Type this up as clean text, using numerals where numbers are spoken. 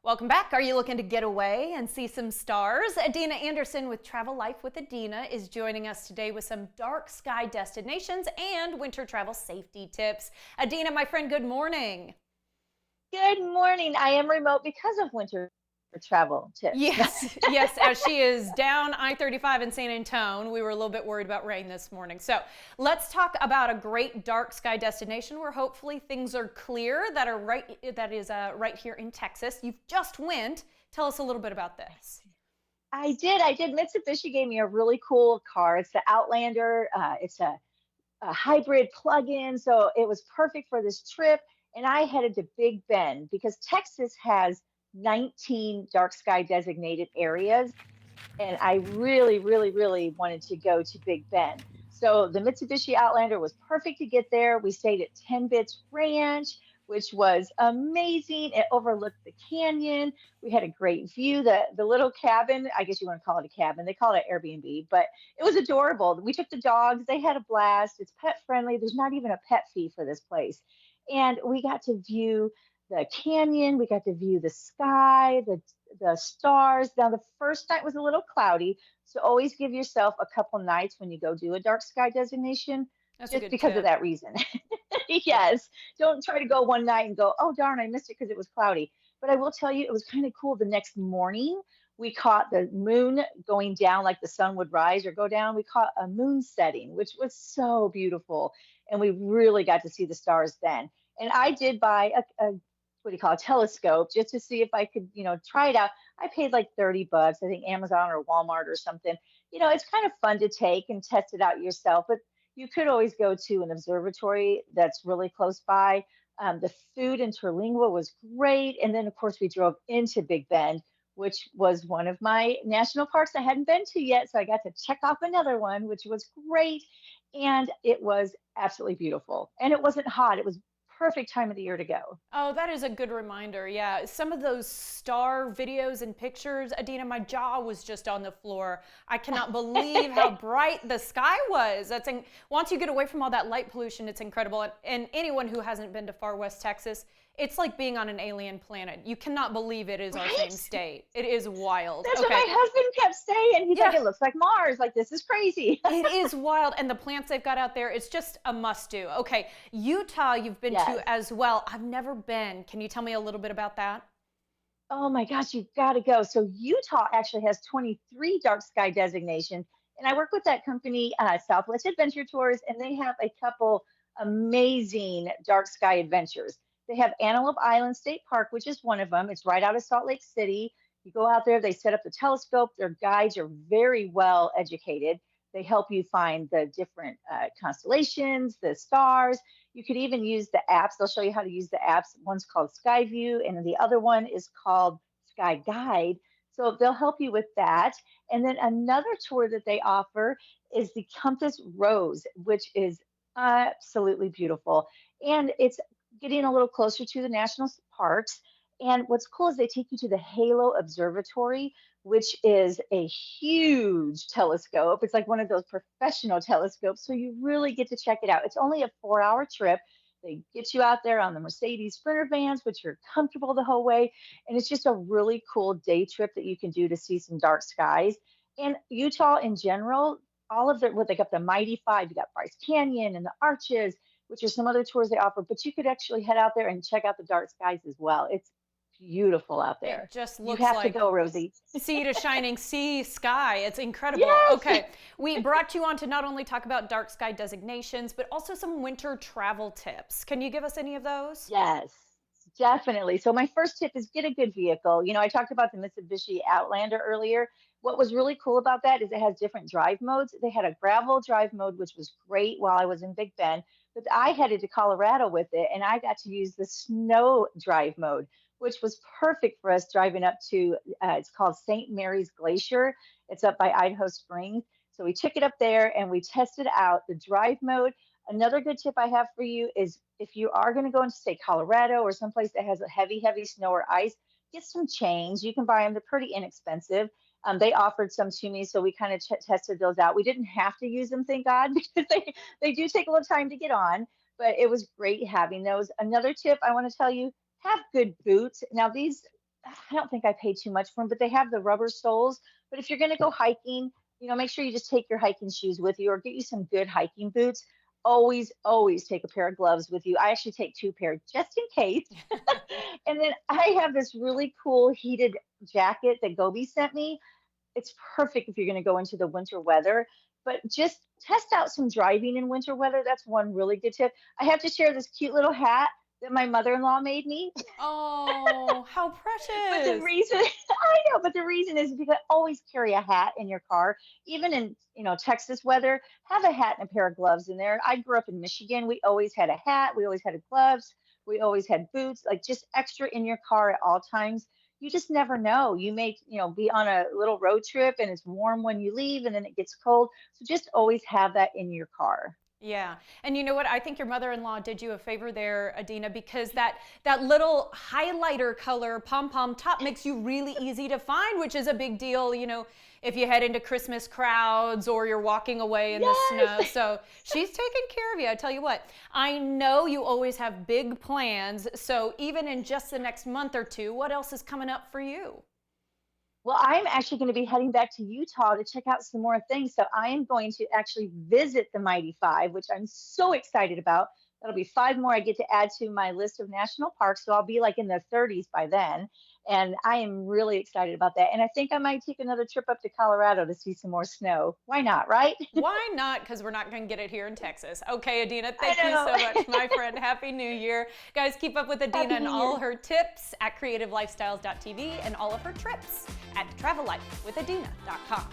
Welcome back. Are you looking to get away and see some stars? Adeina Anderson with Travel Life with Adeina is joining us today with some dark sky destinations and winter travel safety tips. Adeina, my friend, good morning. Good morning. I am remote because of winter travel tips. Yes, yes, as she is down I-35 in San Antonio. We were a little bit worried about rain this morning. So let's talk about a great dark sky destination where hopefully things are clear that is right here in Texas. You've just went. Tell us a little bit about this. I did. Mitsubishi gave me a really cool car. It's the Outlander. It's a hybrid plug-in, so it was perfect for this trip. And I headed to Big Bend because Texas has 19 dark sky designated areas, and I really, really, really wanted to go to Big Bend. So the Mitsubishi Outlander was perfect to get there. We stayed at 10 Bits Ranch, which was amazing. It overlooked the canyon. We had a great view. The little cabin, I guess you want to call it a cabin. They call it Airbnb, but it was adorable. We took the dogs. They had a blast. It's pet friendly. There's not even a pet fee for this place. And we got to view the canyon. We got to view the sky, the stars. Now, the first night was a little cloudy, so always give yourself a couple nights when you go do a dark sky designation, That's a just good because of tip. that reason. Yeah. Yes, don't try to go one night and go, oh darn, I missed it because it was cloudy. But I will tell you, it was kind of cool. The next morning, we caught the moon going down like the sun would rise or go down. We caught a moon setting, which was so beautiful. And we really got to see the stars then. And I did buy a what do you call a telescope just to see if I could, try it out. I paid like 30 bucks, I think Amazon or Walmart or something. It's kind of fun to take and test it out yourself, but you could always go to an observatory that's really close by. The food in Terlingua was great. And then, of course, we drove into Big Bend, which was one of my national parks I hadn't been to yet. So I got to check off another one, which was great. And it was absolutely beautiful. And it wasn't hot. It was perfect time of the year to go. Oh, that is a good reminder. Yeah. Some of those star videos and pictures, Adeina, my jaw was just on the floor. I cannot believe how bright the sky was. Once you get away from all that light pollution, it's incredible. And anyone who hasn't been to far west Texas, it's like being on an alien planet. You cannot believe it is our same Right? state. It is wild. That's what Okay. my husband kept saying. He's like, Yeah. it looks like Mars. Like, this is crazy. It is wild. And the plants they've got out there, it's just a must do. Okay. Utah, you've been Yes. to as well. I've never been. Can you tell me a little bit about that? Oh my gosh, you've got to go. So Utah actually has 23 dark sky designations, and I work with that company, Southwest Adventure Tours, and they have a couple amazing dark sky adventures. They have Antelope Island State Park, which is one of them. It's right out of Salt Lake City. You go out there, they set up the telescope. Their guides are very well educated. They help you find the different constellations, the stars. You could even use the apps. They'll show you how to use the apps. One's called Skyview, and the other one is called Sky Guide. So they'll help you with that. And then another tour that they offer is the Compass Rose, which is absolutely beautiful. And it's getting a little closer to the national parks. And what's cool is they take you to the Halo Observatory, which is a huge telescope. It's like one of those professional telescopes. So you really get to check it out. It's only a 4 hour trip. They get you out there on the Mercedes Sprinter vans, which are comfortable the whole way. And it's just a really cool day trip that you can do to see some dark skies. And Utah in general, all of what they got the Mighty Five, you got Bryce Canyon and the Arches, which are some other tours they offer, but you could actually head out there and check out the dark skies as well. It's beautiful out It there. just You looks have to like go, Rosie. sea to shining sea sky. It's incredible. Yes. Okay, we brought you on to not only talk about dark sky designations, but also some winter travel tips. Can you give us any of those? Yes, definitely. So my first tip is get a good vehicle. I talked about the Mitsubishi Outlander earlier. What was really cool about that is it has different drive modes. They had a gravel drive mode, which was great while I was in Big Bend, but I headed to Colorado with it and I got to use the snow drive mode, which was perfect for us driving up to, it's called St. Mary's Glacier. It's up by Idaho Springs. So we took it up there and we tested out the drive mode. Another good tip I have for you is if you are going to go into, say, Colorado or someplace that has a heavy, heavy snow or ice, get some chains. You can buy them, they're pretty inexpensive. They offered some to me, so we kind of tested those out. We didn't have to use them, thank God, because they do take a little time to get on, but it was great having those. Another tip I want to tell you, have good boots. Now, these I don't think I paid too much for them, but they have the rubber soles. But if you're going to go hiking, make sure you just take your hiking shoes with you or get you some good hiking boots. Always, always take a pair of gloves with you. I actually take two pair just in case. And then I have this really cool heated jacket that Gobi sent me. It's perfect if you're going to go into the winter weather, but just test out some driving in winter weather. That's one really good tip. I have to share this cute little hat that my mother-in-law made me. Oh, how But the precious. reason I know, but the reason is because always carry a hat in your car, even in Texas weather. Have a hat and a pair of gloves in there. I grew up in Michigan. We always had a hat. We always had a gloves. We always had boots. Like just extra in your car at all times. You just never know. You may be on a little road trip and it's warm when you leave, and then it gets cold. So just always have that in your car. Yeah. And you know what? I think your mother-in-law did you a favor there, Adina, because that little highlighter color pom-pom top makes you really easy to find, which is a big deal, if you head into Christmas crowds or you're walking away in the snow. Yes. So she's taking care of you. I tell you what, I know you always have big plans. So even in just the next month or two, what else is coming up for you? Well, I'm actually going to be heading back to Utah to check out some more things. So I am going to actually visit the Mighty Five, which I'm so excited about. That'll be five more I get to add to my list of national parks. So I'll be like in the 30s by then. And I am really excited about that. And I think I might take another trip up to Colorado to see some more snow. Why not, right? Why not? Because we're not going to get it here in Texas. Okay, Adina, I thank you so much, know. my friend. Happy New Year. Guys, keep up with Adina Happy and New all Year. her tips at creativelifestyles.tv and all of her trips at travellifewithadina.com.